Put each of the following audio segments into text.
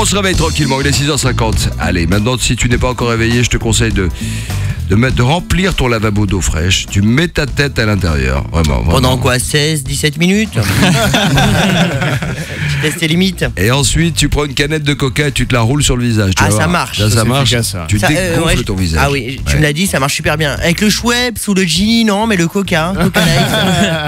On se réveille tranquillement, il est 6h50. Allez, maintenant, si tu n'es pas encore réveillé, je te conseille de remplir ton lavabo d'eau fraîche. Tu mets ta tête à l'intérieur. Vraiment. Pendant quoi, 16-17 minutes? Tu testes tes limites. Et ensuite, tu prends une canette de coca et tu te la roules sur le visage. Tu vas ça voir. marche. Ça marche. efficace, ça. Tu dégonfles ton visage. Ah oui, tu me l'as dit, ça marche super bien. Avec le Schweppes ou le Gin, non, mais le Coca, Coca Light,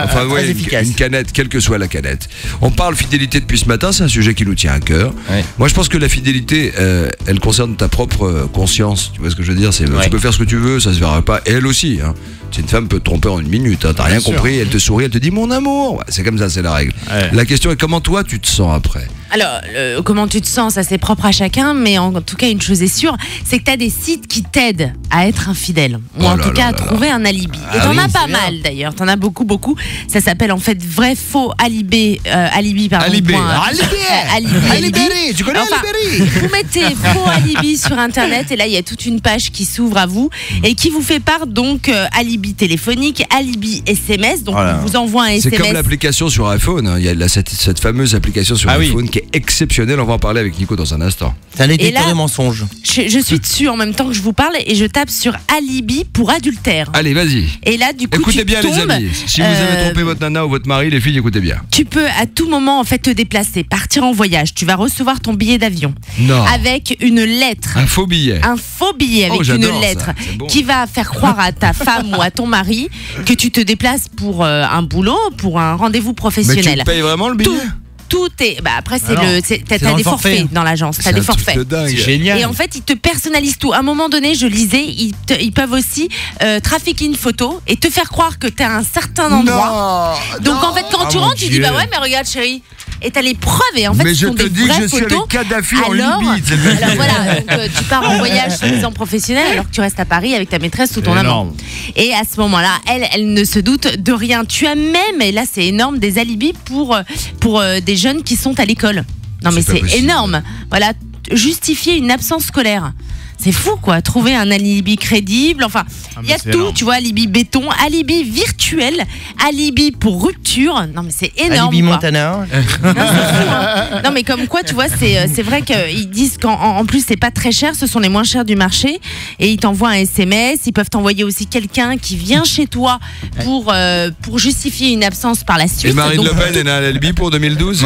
Enfin, très ouais, efficace. une canette, quelle que soit la canette. On parle fidélité depuis ce matin, c'est un sujet qui nous tient à cœur. Ouais. Moi, je pense que la fidélité, elle concerne ta propre conscience. Tu vois ce que je veux dire? Tu peux faire ce que tu veux, ça se verra pas. Et elle aussi. Hein. Une femme peut te tromper en une minute. Hein. T'as rien compris, elle te sourit, elle te dit mon amour. Ouais, c'est comme ça, c'est la règle. Ouais. La question est comment toi tu te sens après? Alors, comment tu te sens, ça c'est propre à chacun, mais en tout cas, une chose est sûre, c'est que tu as des sites qui t'aident à être infidèle, ou en tout cas à trouver un alibi. Et t'en as pas mal d'ailleurs, t'en as beaucoup. Ça s'appelle en fait vrai faux alibi. Alibi. Tu connais Alibi? Vous mettez faux alibi sur internet et là il y a toute une page qui s'ouvre à vous et qui vous fait part donc alibi téléphonique, alibi SMS, donc on vous envoie un SMS. C'est comme l'application sur iPhone, hein. Il y a cette fameuse application sur iPhone qui est exceptionnelle, on va en parler avec Nico dans un instant. C'est un détecteur de mensonges. Je suis dessus en même temps que je vous parle et je tape sur alibi pour adultère. Allez, vas-y. Et là du coup écoutez bien les amis, si vous avez trompé votre nana ou votre mari, les filles, écoutez bien. Tu peux à tout moment en fait te déplacer, partir en voyage, tu vas recevoir ton billet d'avion avec une lettre. Un faux billet. Un faux billet avec une lettre qui va faire croire à ta femme ou à ton mari que tu te déplaces pour un boulot, pour un rendez-vous professionnel. Mais tu payes vraiment le billet? Tout est. Après, t'as des forfaits dans l'agence. T'as des forfaits. C'est génial. Et en fait, ils te personnalisent tout. À un moment donné, je lisais, ils peuvent aussi trafiquer une photo et te faire croire que t'es à un certain endroit. Donc en fait, quand tu rentres, tu dis bah ouais, mais regarde, chérie. Et t'as les preuves et en fait mais ce je sont te des dis que vraies je suis photos. avec Kadhafi en Alors Libye. voilà, donc, tu pars en voyage soi-disant professionnel alors que tu restes à Paris avec ta maîtresse ou ton amant. Et à ce moment-là, elle ne se doute de rien. Tu as même, et là c'est énorme, des alibis pour des jeunes qui sont à l'école. Non mais c'est énorme. Voilà, justifier une absence scolaire. C'est fou quoi, trouver un alibi crédible, enfin, il y a tout, énorme. Tu vois, alibi béton, alibi virtuel, alibi pour rupture, non mais c'est énorme. Alibi Montana. Non, c'est fou, hein. Non mais comme quoi, tu vois, c'est vrai qu'ils disent qu'en plus c'est pas très cher, ce sont les moins chers du marché, et ils t'envoient un SMS, ils peuvent t'envoyer aussi quelqu'un qui vient chez toi pour justifier une absence par la suite. Et Marine Le Pen, elle a un alibi pour 2012.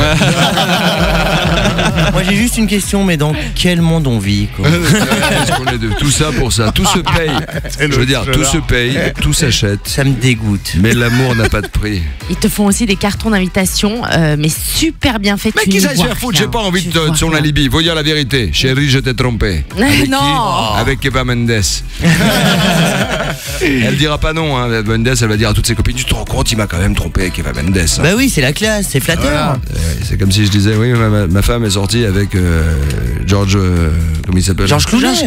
Moi j'ai juste une question, mais dans quel monde on vit quoi? Tout ça pour ça, tout se paye. Je veux dire, tout se paye, tout s'achète. Ça me dégoûte. Mais l'amour n'a pas de prix. Ils te font aussi des cartons d'invitation, mais super bien faits. Mais qui ça se fait foutre? J'ai pas envie de son alibi. Faut dire la vérité. Chérie, je t'ai trompé. Avec non. Qui? Avec Eva Mendes. Elle dira pas non, hein. Eva Mendes, elle va dire à toutes ses copines, tu te rends compte, il m'a quand même trompé avec Eva Mendes. Hein. Bah oui, c'est la classe, c'est flatteur. Voilà. C'est comme si je disais, oui, ma femme est sortie avec George, comment il s'appelle? George Clooney.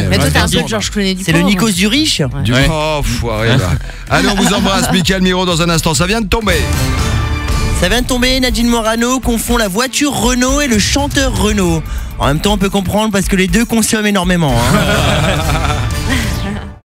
Mais toi t'es un peu de George Clooney du C'est le Nikos du riche. Oh, foiré là. Allez, on vous embrasse, Mickaël Miro dans un instant, ça vient de tomber. Ça vient de tomber, Nadine Morano confond la voiture Renault et le chanteur Renault. En même temps, on peut comprendre parce que les deux consomment énormément. Hein.